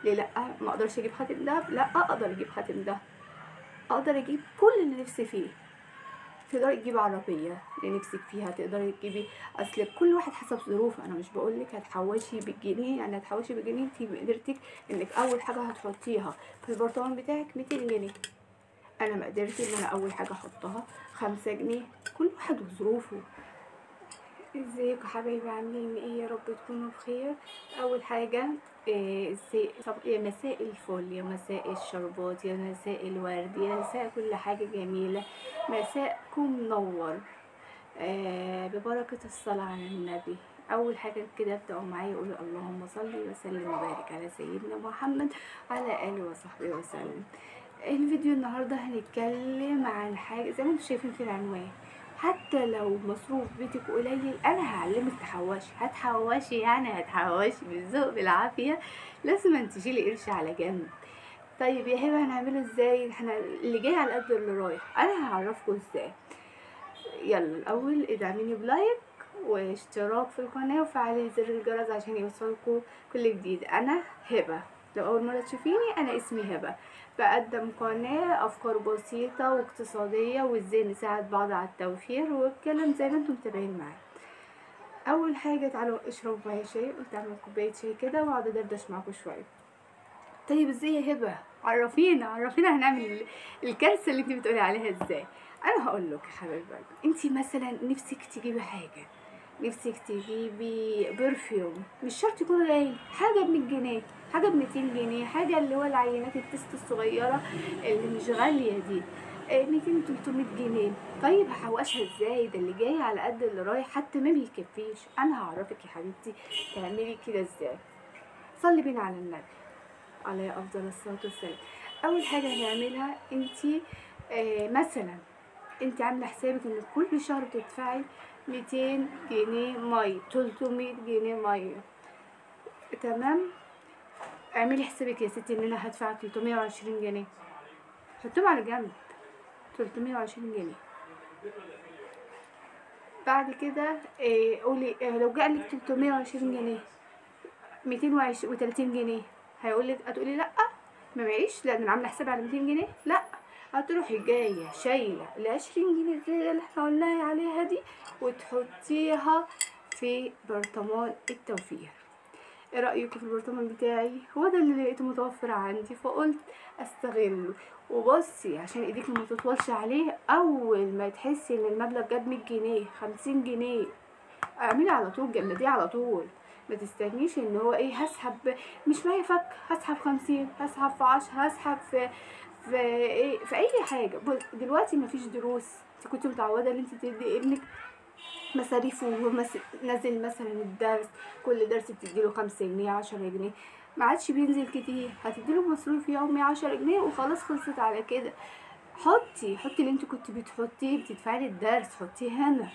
ليه لا؟ ما اقدرش اجيب خاتم دهب؟ لا، اقدر اجيب خاتم دهب، اقدر اجيب كل اللي نفسي فيه. تقدري تجيبي عربيه اللي نفسك فيها، تقدري تجيبي، اصل كل واحد حسب ظروفه. انا مش بقولك هتحوشي بالجنيه، يعني هتحوشي بالجنيه انت بقدرتك انك اول حاجه هتحطيها في البرطمان بتاعك 200 جنيه. انا ما قدرت ان انا اول حاجه احطها 5 جنيه. كل واحد وظروفه. ازيكم يا حبايبي، عاملين ايه؟ يا رب تكونوا بخير. اول حاجه ازاي؟ طب يا مساء الفل، يا مساء الشربات، يا مساء الورد، يا مساء كل حاجه جميله. مساءكم منور. ببركه الصلاه على النبي. اول حاجه كده ابداوا معايا قولوا اللهم صل وسلم وبارك على سيدنا محمد وعلى اله وصحبه وسلم. الفيديو النهارده هنتكلم عن حاجه زي ما انتم شايفين في العنوان. حتى لو مصروف بيتك قليل انا هعلمك تحوشي. هتحوشي يعني هتحوشي بالذوق بالعافيه، لازم تشيلي قرش على جنب. طيب يا هبه هنعمله ازاي؟ احنا اللي جاي على قد اللي رايح، انا هعرفكم ازاي. يلا الاول ادعميني بلايك واشتراك في القناه وفعلي زر الجرس عشان يوصلكوا كل جديد. انا هبه، لو اول مره تشوفيني انا اسمي هبه. بقدم قناه افكار بسيطه واقتصاديه وازاي نساعد بعض على التوفير والكلام زي ما انتم متابعين معايا. اول حاجه تعالوا اشربوا معايا شاي، قلت اعمل كوبايه شاي كده واقعد ادردش معاكم شويه. طيب ازاي يا هبه؟ عرفينا هنعمل الكارثه اللي انت بتقولي عليها ازاي. انا هقول لك يا حبيبه قلبي، انت مثلا نفسك تجيبي حاجه، نفسك تجيبي برفيوم، مش شرط يكون غالي، حاجه ب100 جنيه، حاجه ب200 جنيه، حاجه اللي هو العينات التست الصغيره اللي مش غاليه دي، 200 300 جنيه. طيب هحوشها ازاي؟ ده اللي جاي على قد اللي رايح، حتى ما بيكفيش. انا هعرفك يا حبيبتي تعملي كده ازاي. صلي بينا على النبي عليه افضل الصلاه والسلام. اول حاجه هنعملها، انتي مثلا انت عامله حسابك ان كل شهر تدفعي 200 جنيه ميه، 300 جنيه ميه، تمام؟ اعملي حسابك يا ستي ان انا هدفع 320 جنيه، حطيهم على جنب. 320 جنيه. بعد كده قولي لو جالك 320 جنيه، 230 جنيه، هتقولي لا ما معيش، لا انا عامله حسابي على 200 جنيه. لا، هتروحي جايه شايله ال20 جنيه زي اللي احنا قلنا عليها دي وتحطيها في برطمان التوفير. ايه رايكم في البرطمان بتاعي؟ هو ده اللي لقيته متوفر عندي فقلت استغله. وبصي عشان ايديك ما تطولش عليه، اول ما تحسي ان المبلغ جاب 100 جنيه 50 جنيه اعملي على طول، جمديه على طول. ما تستنيش ان هو ايه هسحب، مش معايا فك هسحب 50، هسحب في 10، هسحب في ايه، في اي حاجه. دلوقتي مفيش دروس، انت كنت متعوده ان انت تدي ابنك مصاريفه وهو نازل مثلا الدرس، كل درس بتديله 5 جنيه 10 جنيه، ما عادش بينزل كتير، هتديله مصروف يومي 10 جنيه وخلاص، خلصت على كده. حطي اللي انت كنت بتحطيه بتدفعي للدرس، حطيه هنا.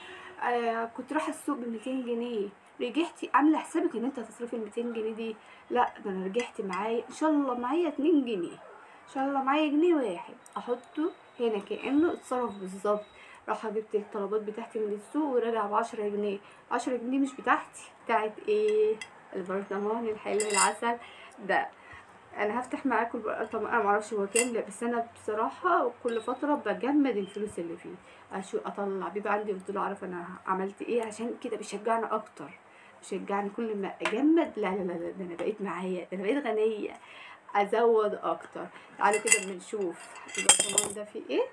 كنت رايحه السوق ب200 جنيه، رجعتي عامله حسابك ان انت هتصرفي ال200 جنيه دي؟ لا، ده انا رجعت معايا ان شاء الله معايا 2 جنيه، ان شاء الله معايا جنيه واحد احطه هنا كانه اتصرف بالظبط. راح جبت الطلبات بتاعتي من السوق وراجع ب10 جنيه. 10 جنيه مش بتاعتي، بتاعت ايه؟ البرطمان الحلو العسل ده. انا هفتح معاكم طبعا انا معرفش هو كام، لا بس انا بصراحه كل فتره بجمد الفلوس اللي فيه، اطلع بيبقى عندي فضول اعرف انا عملت ايه، عشان كده بيشجعني اكتر، بيشجعني كل ما اجمد. لا لا لا، ده انا بقيت معايا، ده انا بقيت غنيه، ازود اكتر. تعالوا كده بنشوف البرطمان ده فيه ايه.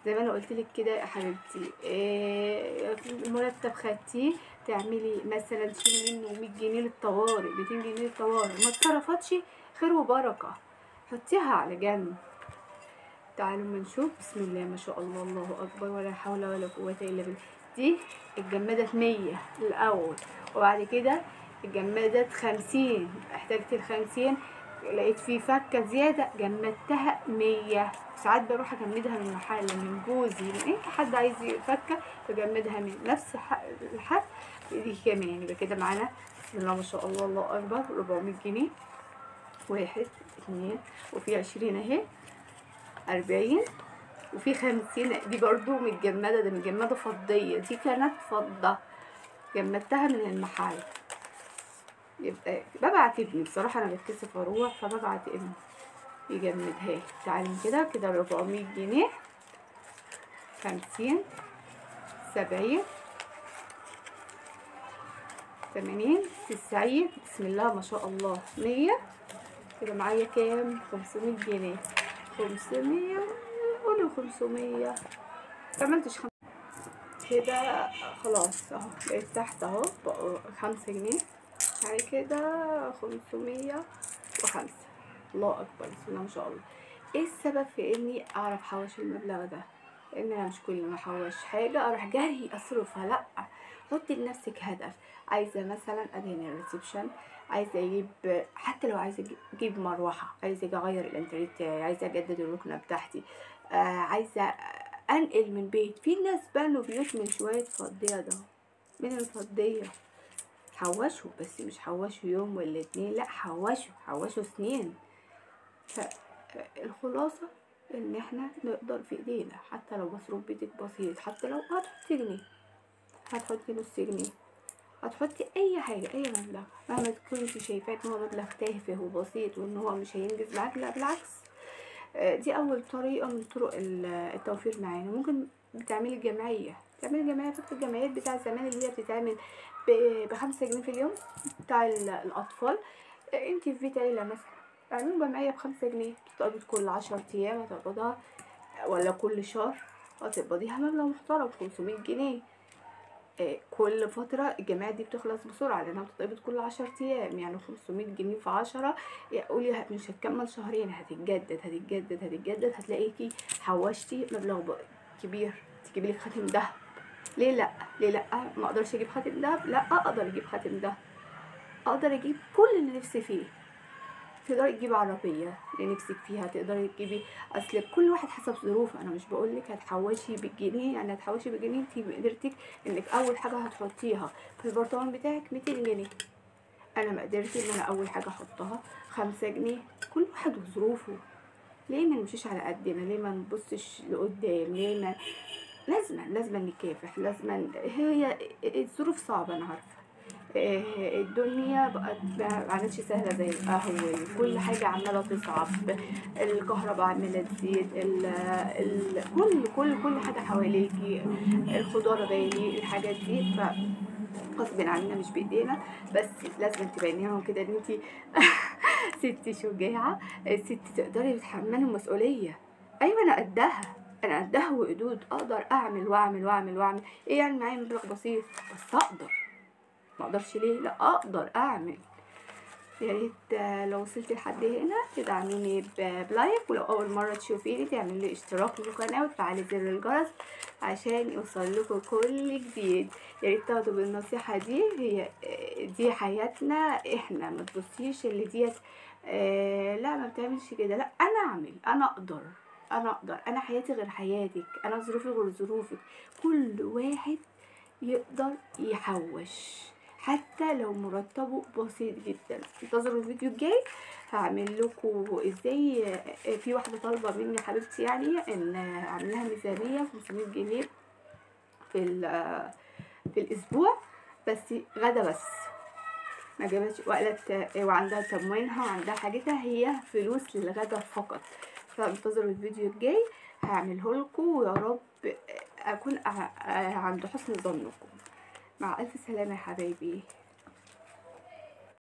زي ما انا قلت لك كده يا حبيبتي، المرتب خدتيه تعملي مثلا تشيلي منه 100 جنيه للطوارئ، 200 جنيه للطوارئ، ما اتصرفتش خير وبركه، حطيها على جنب. تعالوا ما نشوف. بسم الله ما شاء الله، الله اكبر، ولا حول ولا قوه الا بالله. دي اتجمدت 100 الاول، وبعد كده اتجمدت 50، احتاجت ال50، لقيت في فكه زياده جمدتها 100. ساعات بروح اجمدها من محل، من جوزي، من اي حد عايز فكه بجمدها من نفس الحد دي كمان. يبقى كده معانا بسم الله ما شاء الله، الله اكبر، 400 جنيه. 1 2 وفي 20 اهي، 40 وفي 50. دي برضو متجمدة، ده متجمدة فضية، دي كانت فضة جمدتها من المحل. يبقى ببعت ابني بصراحة، انا بتكسف اروح فببعت ابني يجمدها لي. تعالي كده 400 جنيه، 50، 70، 80، 90، بسم الله ما شاء الله، 100. كده معايا كام؟ 500 جنيه. 500، قولوا 500. مكملتش كده خلاص اهو، بقيت تحت اهو، بقوا 5 جنيه. يعني كده 505. الله اكبر، بسم الله ما شاء الله. ايه السبب في اني اعرف احوش المبلغ ده؟ لان انا مش كل ما احوش حاجه اروح جري اصرفها، لا. حطي لنفسك هدف. عايزه مثلا ادهن الريسبشن، عايزه اجيب، حتى لو عايزه اجيب مروحه، عايزه اغير الانتريه بتاعي، عايزه اجدد الركنه بتاعتي، عايزه انقل من بيت. في ناس بنوا بيوت من شويه فضيه، ده من الفضيه. حوشوا، بس مش حوشوا يوم ولا اتنين، لا، حوشوا سنين. فالخلاصة ان احنا نقدر في ايدينا، حتى لو مصروف بيتك بسيط، حتى لو هتحطي جنيه، هتحطي نص جنيه، هتحطي اي حاجة، اي مبلغ، مهما تكوني شايفاه ان هو مبلغ تافه وبسيط وان هو مش هينجز معاك، لا بالعكس. دي اول طريقة من طرق التوفير معانا. ممكن بتعملي جمعية، فاكرة الجمعيات بتاع زمان اللي هي بتتعمل ب5 جنيه في اليوم بتاع الاطفال. انت في بيت عيلة مثلا، اعملوا جمعية ب5 جنيه، تقبض كل 10 ايام هتقبضها، ولا كل شهر هتقبضيها مبلغ محترم، 500 جنيه. كل فترة الجمعيات دي بتخلص بسرعة لأنها بتتقبض كل 10 أيام، يعني 500 جنيه في 10، قولي مش هتكمل شهرين، هتتجدد، هتلاقيكي حوشتي مبلغ كبير. تجيبي لك خاتم دهب. ليه لأ؟ ما أقدرش أجيب خاتم دهب؟ لأ، أقدر أجيب خاتم دهب، أقدر أجيب كل اللي نفسي فيه. تقدري تجيبي عربيه اللي نفسك فيها، تقدري تجيبي، اصل كل واحد حسب ظروفه. انا مش بقولك هتحوشي بالجنيه، يعني هتحوشي بالجنيه انت بقدرتك انك اول حاجه هتحطيها في البرطمان بتاعك 200 جنيه. انا ما قدرت ان انا اول حاجه احطها 5 جنيه. كل واحد وظروفه. ليه ما نمشيش على قدنا؟ ليه ما نبصش لقدام؟ ليه ما لازم نكافح، هي الظروف صعبه، انا عارفه. الدنيا بقت ما عادتش سهله زي الاول، كل حاجه عماله تصعب، الكهرباء عماله تزيد، كل حاجه حواليكي، الخضار غالي، الحاجات دي، غصب عننا مش بايدينا. بس لازم تبينيهم كده ان انتي ست شجاعه، ست تقدري تتحملي المسؤوليه. ايوه انا قدها وقدود، اقدر اعمل واعمل. ايه يعني معايا مبلغ بسيط بس اقدر. ما اقدرش ليه؟ لا، اقدر اعمل. يا ريت لو وصلتي لحد هنا تدعميني بلايك، ولو اول مره تشوفيني تعملي لي اشتراك في القناه وتفعلي زر الجرس عشان يوصل لكم كل جديد. يا ريت تاخدوا بالنصيحه دي، هي دي حياتنا احنا. ما تبصيش اللي ديت لا ما بتعملش كده، لا، انا اعمل، انا اقدر، انا حياتي غير حياتك، انا ظروفي غير ظروفك. كل واحد يقدر يحوش حتى لو مرتبه بسيط جدا. انتظروا الفيديو الجاي، هعمل لكم ازاي. في واحده طالبه مني حبيبتي يعني ان اعمل لها ميزانيه 500 جنيه في الاسبوع، بس غدا بس، ما جابتش وقالت وعندها تموينها وعندها حاجتها، هي فلوس للغدا فقط. فانتظروا الفيديو الجاي، هعمله لكم، ويا رب اكون عند حسن ظنكم. مع الف سلامه يا حبايبي.